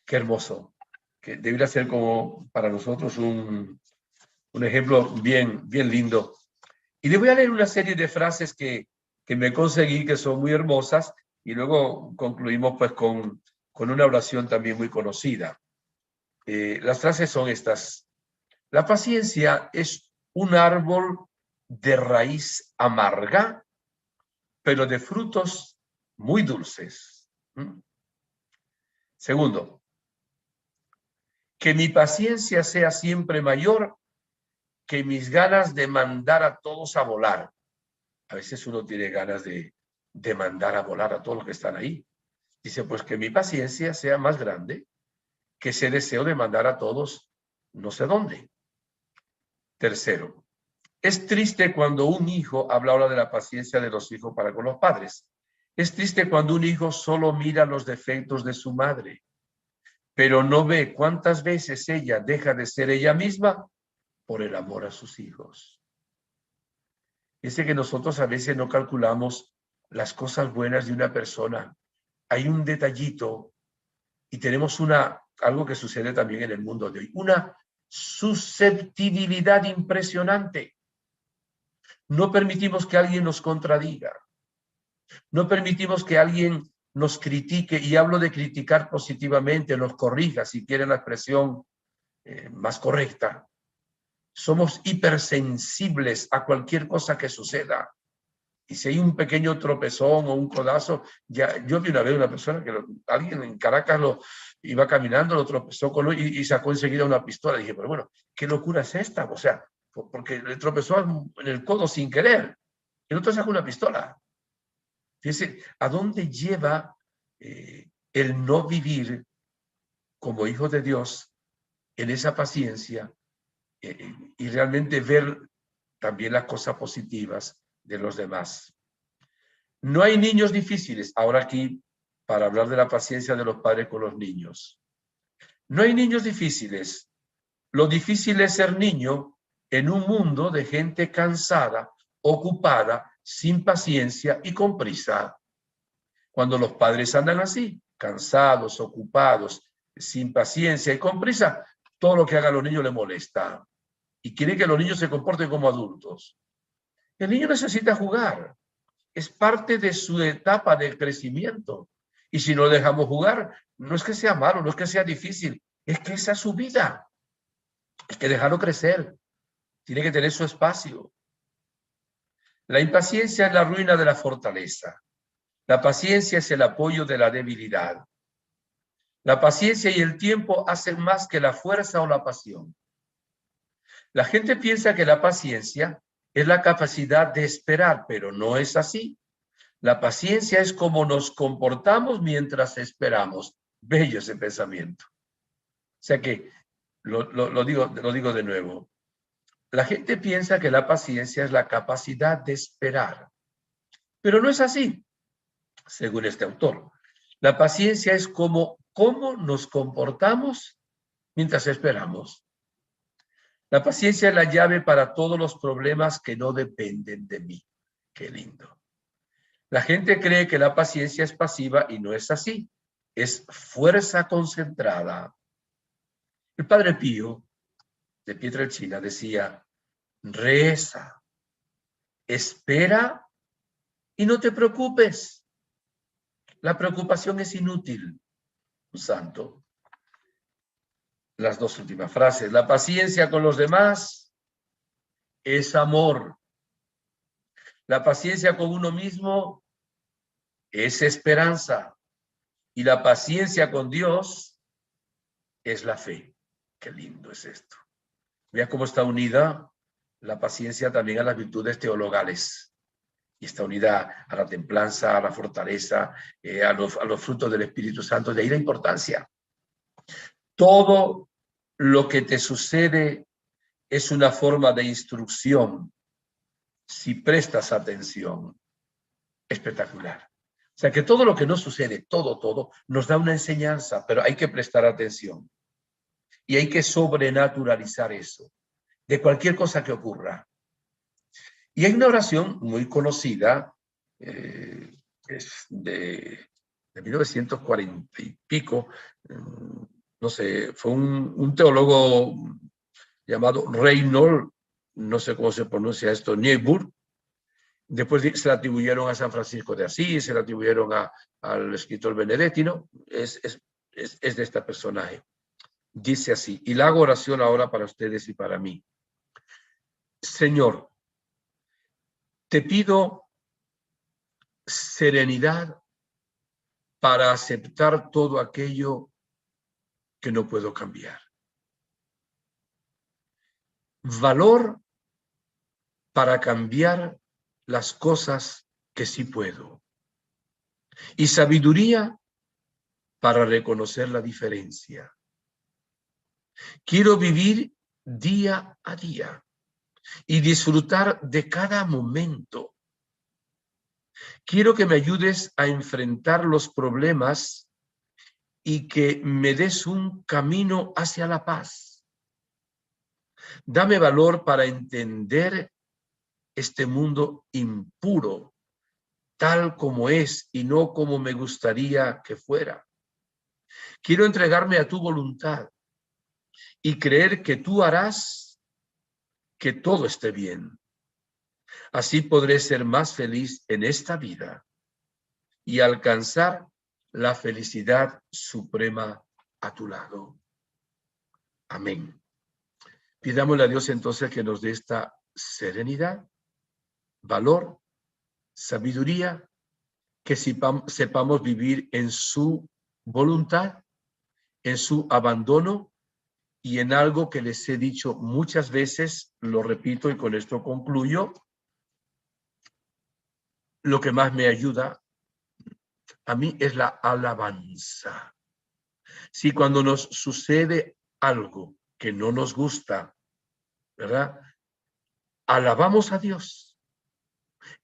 Qué hermoso. Que debería ser como para nosotros un ejemplo bien lindo. Y le voy a leer una serie de frases que me conseguí, que son muy hermosas, y luego concluimos pues con una oración también muy conocida. Las frases son estas. La paciencia es un árbol de raíz amarga, pero de frutos muy dulces. Segundo, que mi paciencia sea siempre mayor que mis ganas de mandar a todos a volar. A veces uno tiene ganas de mandar a volar a todos los que están ahí. Dice, pues que mi paciencia sea más grande que ese deseo de mandar a todos no sé dónde. Tercero, es triste cuando un hijo, habla ahora de la paciencia de los hijos para con los padres. Es triste cuando un hijo solo mira los defectos de su madre, pero no ve cuántas veces ella deja de ser ella misma por el amor a sus hijos. Dice que nosotros a veces no calculamos las cosas buenas de una persona. Hay un detallito y tenemos algo que sucede también en el mundo de hoy, una susceptibilidad impresionante. No permitimos que alguien nos contradiga. No permitimos que alguien nos critique, y hablo de criticar positivamente, nos corrija, si quieren la expresión más correcta. Somos hipersensibles a cualquier cosa que suceda. Y si hay un pequeño tropezón o un codazo, ya yo vi una vez una persona que alguien en Caracas iba caminando, lo tropezó y sacó enseguida una pistola. Y dije, pero bueno, ¿qué locura es esta? O sea, porque le tropezó en el codo sin querer. El otro sacó una pistola. Fíjense, ¿a dónde lleva el no vivir como hijo de Dios en esa paciencia y realmente ver también las cosas positivas de los demás? No hay niños difíciles. Ahora aquí, para hablar de la paciencia de los padres con los niños. No hay niños difíciles. Lo difícil es ser niño en un mundo de gente cansada, ocupada, sin paciencia y con prisa. Cuando los padres andan así, cansados, ocupados, sin paciencia y con prisa, todo lo que hagan los niños les molesta. Y quieren que los niños se comporten como adultos. El niño necesita jugar. Es parte de su etapa de crecimiento. Y si no dejamos jugar, no es que sea malo, no es que sea difícil, es que esa es su vida. Hay que dejarlo crecer. Tiene que tener su espacio. La impaciencia es la ruina de la fortaleza. La paciencia es el apoyo de la debilidad. La paciencia y el tiempo hacen más que la fuerza o la pasión. La gente piensa que la paciencia es la capacidad de esperar, pero no es así. La paciencia es como nos comportamos mientras esperamos. Bello ese pensamiento. O sea que, lo digo de nuevo. La gente piensa que la paciencia es la capacidad de esperar, pero no es así, según este autor. La paciencia es cómo nos comportamos mientras esperamos. La paciencia es la llave para todos los problemas que no dependen de mí. Qué lindo. La gente cree que la paciencia es pasiva y no es así. Es fuerza concentrada. El Padre Pío de Pietrelcina decía, reza, espera y no te preocupes. La preocupación es inútil. Un santo. Las dos últimas frases. La paciencia con los demás es amor. La paciencia con uno mismo es esperanza. Y la paciencia con Dios es la fe. Qué lindo es esto. Vea cómo está unida la paciencia también a las virtudes teologales. Y está unida a la templanza, a la fortaleza, a los frutos del Espíritu Santo. De ahí la importancia. Todo lo que te sucede es una forma de instrucción si prestas atención. Espectacular. O sea que todo lo que nos sucede, todo, nos da una enseñanza, pero hay que prestar atención. Y hay que sobrenaturalizar eso, de cualquier cosa que ocurra. Y hay una oración muy conocida, es de 1940 y pico, no sé, fue un teólogo llamado Reinhold, no sé cómo se pronuncia esto, Niebuhr. Después se le atribuyeron a San Francisco de Asís, se le atribuyeron al escritor benedettino, es de este personaje. Dice así, y la hago oración ahora para ustedes y para mí. Señor, te pido serenidad para aceptar todo aquello que no puedo cambiar. Valor para cambiar las cosas que sí puedo. Y sabiduría para reconocer la diferencia. Quiero vivir día a día y disfrutar de cada momento. Quiero que me ayudes a enfrentar los problemas y que me des un camino hacia la paz. Dame valor para entender este mundo impuro, tal como es y no como me gustaría que fuera. Quiero entregarme a tu voluntad y creer que tú harás que todo esté bien. Así podré ser más feliz en esta vida y alcanzar la felicidad suprema a tu lado. Amén. Pidámosle a Dios entonces que nos dé esta serenidad, valor, sabiduría, que sepamos vivir en su voluntad, en su abandono y en algo que les he dicho muchas veces, lo repito y con esto concluyo, lo que más me ayuda a mí es la alabanza. Si cuando nos sucede algo que no nos gusta, ¿verdad? Alabamos a Dios.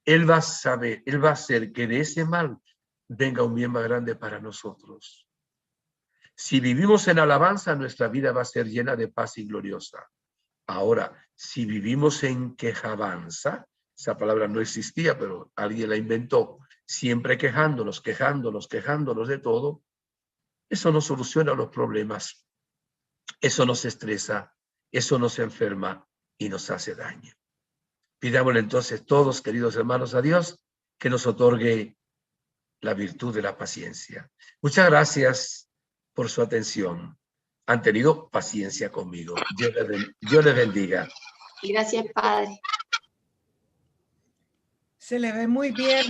Él va a saber, Él va a hacer que de ese mal venga un bien más grande para nosotros. Si vivimos en alabanza, nuestra vida va a ser llena de paz y gloriosa. Ahora, si vivimos en quejabanza, esa palabra no existía, pero alguien la inventó, siempre quejándonos de todo, eso no soluciona los problemas, eso nos estresa, eso nos enferma y nos hace daño. Pidámosle entonces todos, queridos hermanos, a Dios que nos otorgue la virtud de la paciencia. Muchas gracias por su atención. Han tenido paciencia conmigo. Dios les bendiga. Gracias, Padre. Se le ve muy bien.